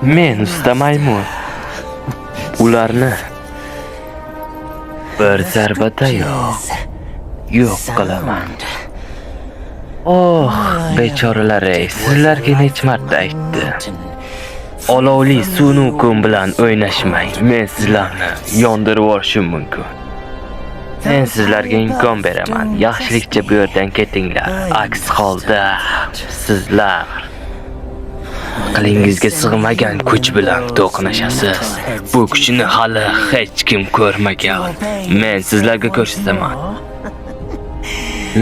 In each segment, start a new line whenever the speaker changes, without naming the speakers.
Men usta maymun. Ularni bir zarbadayoq yo'q qilaman. Oh, bechoralar, sizlarga necha marta aytdim. Olovli suvni kun bilan o'ynashmang. Men sizlarni yondirib yuborishim mumkin. Men sizlarga imkon beraman. Yaxshilikcha bu yerdan ketinglar. Aks holda sizlar aqlingizga sig'magan kuch bilan to'qnashasiz. Bu kuchni hali hech kim ko'rmagan. Men sizlarga ko'rsataman.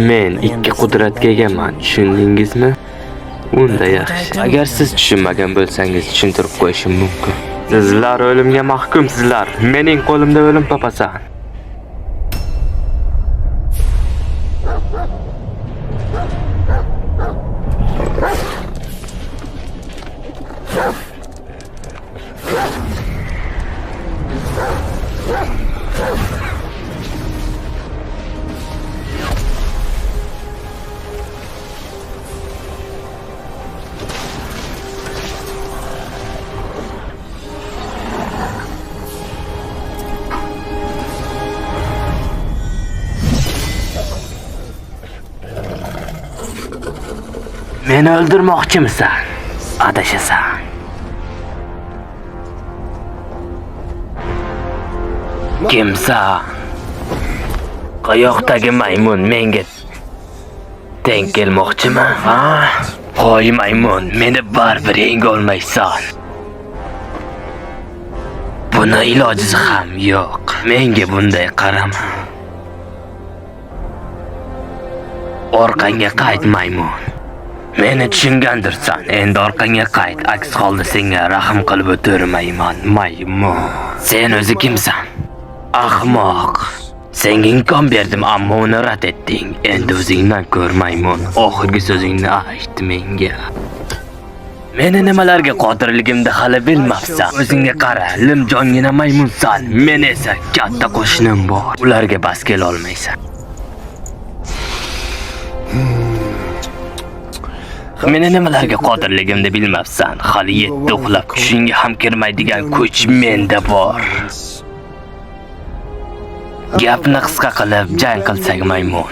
Men ikki qudratga egaman, tushundingizmi? Unda yaxshi. Agar siz tushunmagan bo'lsangiz tushuntirib qo'yishim mumkin. Sizlar o'limga mahkumsizlar. Mening qo'limda o'lim topasan. Meni o'ldirmoqchimisan? Adashasan. Kimsan? Qayoqdagi maymun menga teng kelmoqchimi? Ha? Qo'y maymun, meni baribir yenga olmaysan. Buni iloji ham yo'q. Menga bunday qarama. Orqangga qayt maymun. Meni tushungandirsan. Endi orqangga qayt. Aks holda senga rahim qilib o'tirmayman, maymun. Sen o'zi kimsan? Ahmoq. Senga imkon berdim, ammo uni rad etding. Endi o'zingdan ko'r maymun. Oxirgi so'zingni ayt menga. Meni nimalarga qodirligimni hali bilmabsan. O'zingga qara, limjongina maymunsan. Men esa katta qo'shnim bor. Ularga bas kela olmaysan. Meni nimalarga qodirligimni bilmabsan. Hali yetti uxlab tushingga ham kirmaydigan kuch menda bor. Gapni qisqa qilib jang qilsak maymun.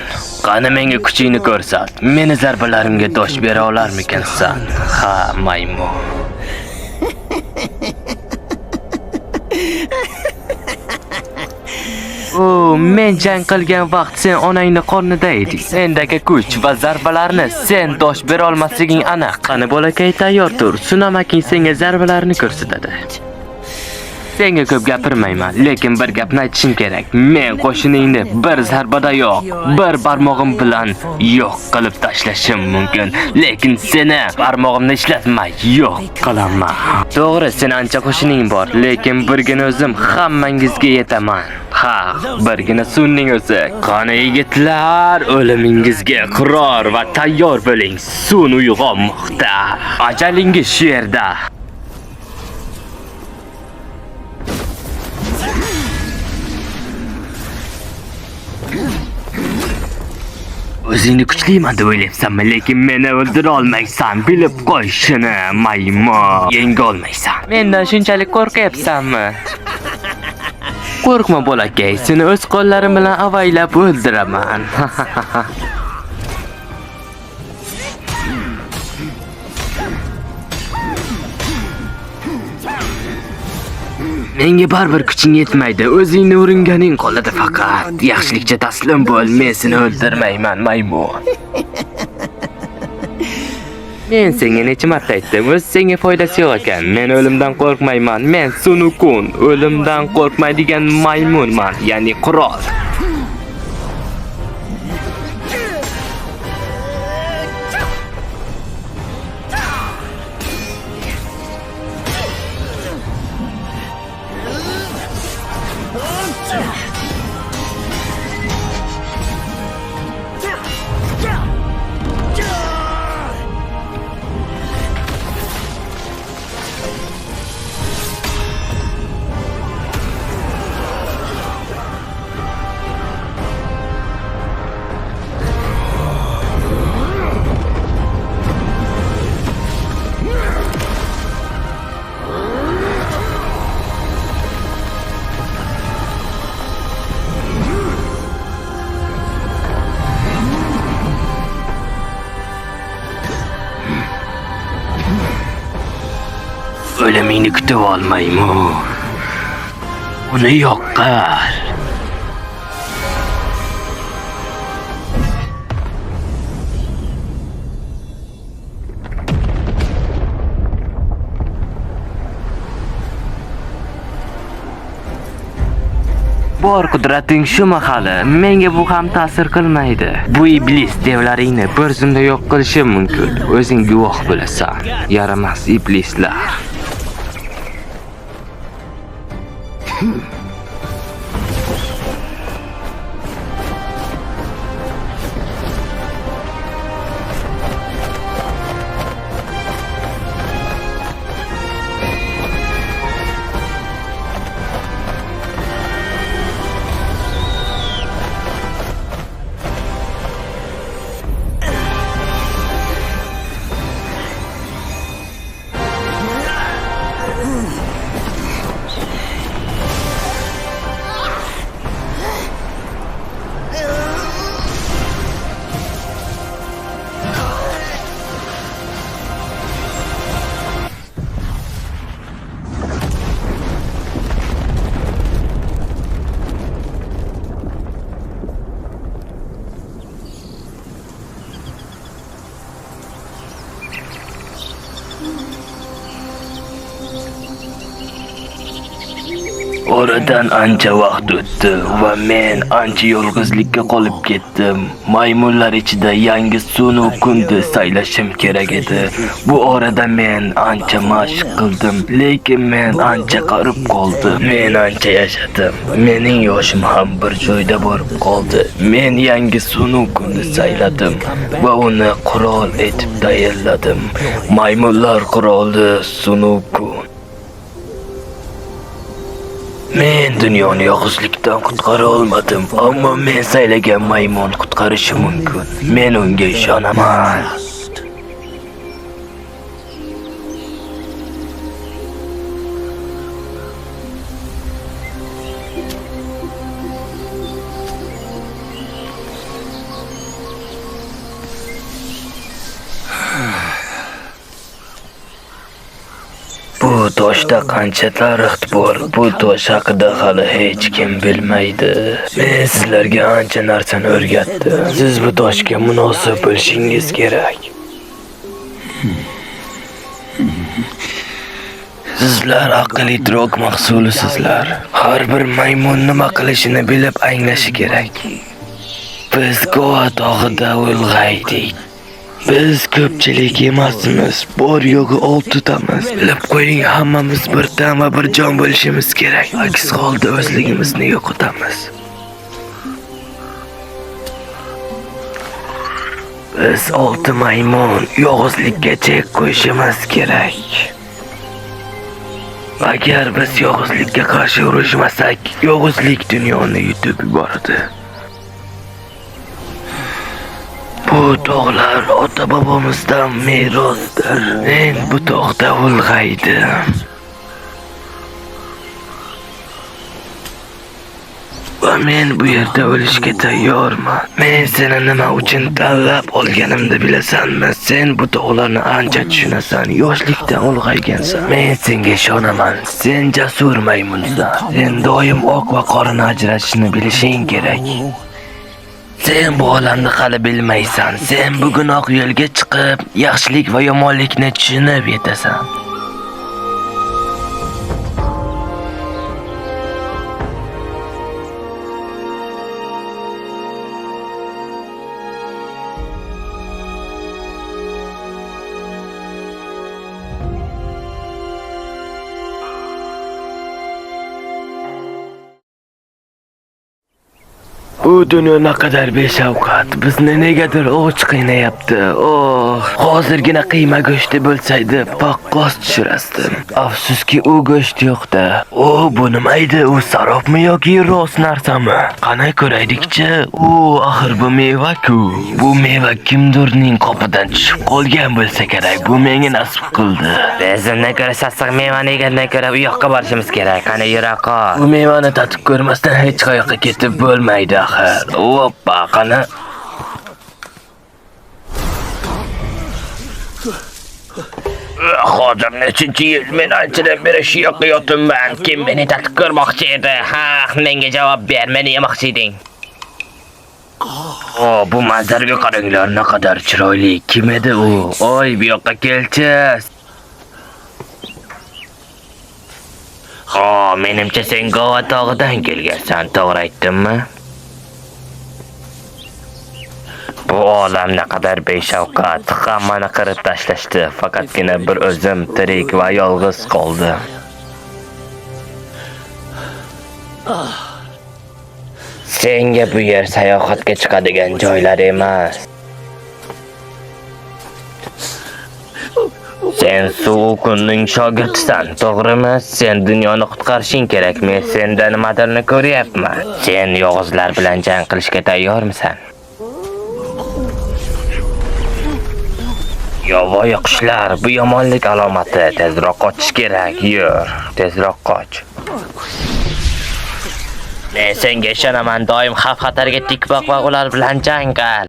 Qani menga kuchingni ko'rsat. Meni zarbalarimga dosh bera olarmikansan? Ha, maymun. Men jang qilgan vaqt sen onangni qornida eding. Sendagi kuch va zarbalarni sen dosh bera olmasliging aniq. Qani bolakay, tayyor tur. Sunamaking senga zarbalarni ko'rsatadi. Senga ko'p gapirmayman, lekin bir gapni aytishim kerak. Men qo'shiningni bir zarbada yo'q, bir barmog'im bilan yo'q qilib tashlashim mumkin, lekin seni barmog'imni ishlatmay yo'q qilaman. To'g'ri, sen ancha qo'shining bor, lekin birgina o'zim hammangizga yetaman. Ha, birgina sunning o'zi. Qani yigitlar, o'limingizga iqror va tayyor bo'ling. Sun uyg'onmoqda. Ajalingiz shu yerda. O'zingni kuchliman deb o'ylayapsanmi, lekin meni o'ldira olmaysan. Bilib qo'y shuni, maymun. Yenga olmaysan. Mendan shunchalik qo'rqyapsanmi? Qo'rqma bolakay, seni o'z qo'llarim bilan avaylab o'ldiraman. Menga baribir kuching yetmaydi. O'zingni uringaning qoladi faqat. Yaxshilikcha taslim bo'l, men seni o'ldirmayman, maymun. Men senga necha marta aytdim, o'z senga foydasi yo'q ekan. Men o'limdan qo'rqmayman. Men Sunukun, o'limdan qo'rqmaydigan maymunman, ya'ni qirol. yordamingni kutib olmayman. Uni yoqqar. Bor qudrating shu mahali, menga bu ham ta'sir qilmaydi. Bu iblis devlaringni bir zumda yo'q qilishi mumkin. O'zing guvoh bo'lasan. Yaramas iblislar. Oradan ancha vaqt o'tdi va men ancha yolg'izlikka qolib ketdim. Maymunlar ichida yangi sunu kundi saylashim kerak edi. Bu orada men ancha mashq qildim, lekin men ancha qarib qoldim. Men ancha yashadim. Mening yoshim ham bir joyda borib qoldi. Men yangi sunu kundi sayladim va uni qirol etib tayinladim. Maymunlar qiroli Sunuku. Men dunyoni yolg'izlikdan qutqara olmadim, ammo men saylagan maymun qutqarishi mumkin. Men unga ishonaman. Bu toshda qancha tarix bor, bu tosh haqida hali hech kim bilmaydi. Men sizlarga ancha narsani o'rgatdim. Siz bu toshga munosib bo'lishingiz kerak. Sizlar aql idrok mahsulisizlar. Har bir maymun nima qilishini bilib anglashi kerak. Biz Goa tog'ida ulg'aydik. Biz ko'pchilik emasmiz, bor yo'g'i 6 tamiz. Bilib qo'ying, hammamiz bir tan va bir jon bo'lishimiz kerak. Aks holda o'zligimizni yo'qotamiz. Biz 6 maymun yolg'izlikka chek qo'yishimiz kerak. Agar biz yolg'izlikka qarshi urushmasak, yolg'izlik dunyoni yutib yuboradi. Bu tog'lar ota-bobomizdan merosdir. Men bu tog'da ulg'aydim. Va men bu yerda o'lishga tayyorman. Men seni nima uchun tanlab olganimni bilasanmi? Sen bu tog'larni ancha tushunasan, yoshlikdan ulg'aygansan. Men senga ishonaman. Sen jasur maymunsan. Sen doim oq va qorani ajratishni bilishing kerak. Sen bu olamni hali bilmaysan. Sen bugunoq yo'lga chiqib, yaxshilik va yomonlikni tushunib yetasan. Bu dunyo naqadar beshafqat. Bizni negadir och qiynayapti. Hozirgina qiyma go'shti bo'lsaydi, paqqos tushirasdim. Afsuski, u go'sht yo'qda. Bu nima edi? U sarobmi yoki rost narsami? Qani ko'raylikchi. Axir bu meva-ku. Bu meva kimdirning qopidan tushib qolgan bo'lsa kerak. Bu menga nasib qildi. Bizimdan ko'ra sassiq mevani yegandan ko'ra u yoqqa borishimiz kerak. Qani yura qol. Bu mevani tatib ko'rmasdan hech qayoqqa ketib bo'lmaydi. Hoppa, qani. Hozir nechinchi yil men anchadan beri shu yoqqa yotibman. Kim meni tatib ko'rmoqchi edi? Ha, menga javob ber, meni yemoqchi eding. Bu manzaraga qaranglar, naqadar chiroyli. Kim edi u? Oy, bu yoqqa kelchi. Menimcha sen Gova tog'idan kelgansan, to'g'ri aytdimmi? Bu olam naqadar beshafqat, hammani qirib tashlashdi, faqatgina bir o'zim tirik va yolg'iz qoldim. Senga bu yer sayohatga chiqadigan joylar emas. Sen Sukunning shogirdisan, to'g'rimi? Sen dunyoni qutqarishing kerak. Men senda nimadirni ko'ryapman. Sen yolg'izlar bilan jang qilishga tayyormisan? Yovvoyi qushlar, bu yomonlik alomati. Tezroq qochish kerak. Yur, tezroq qoch. Men senga ishonaman, doim xavf-xatarga tik boq va ular bilan jang qil.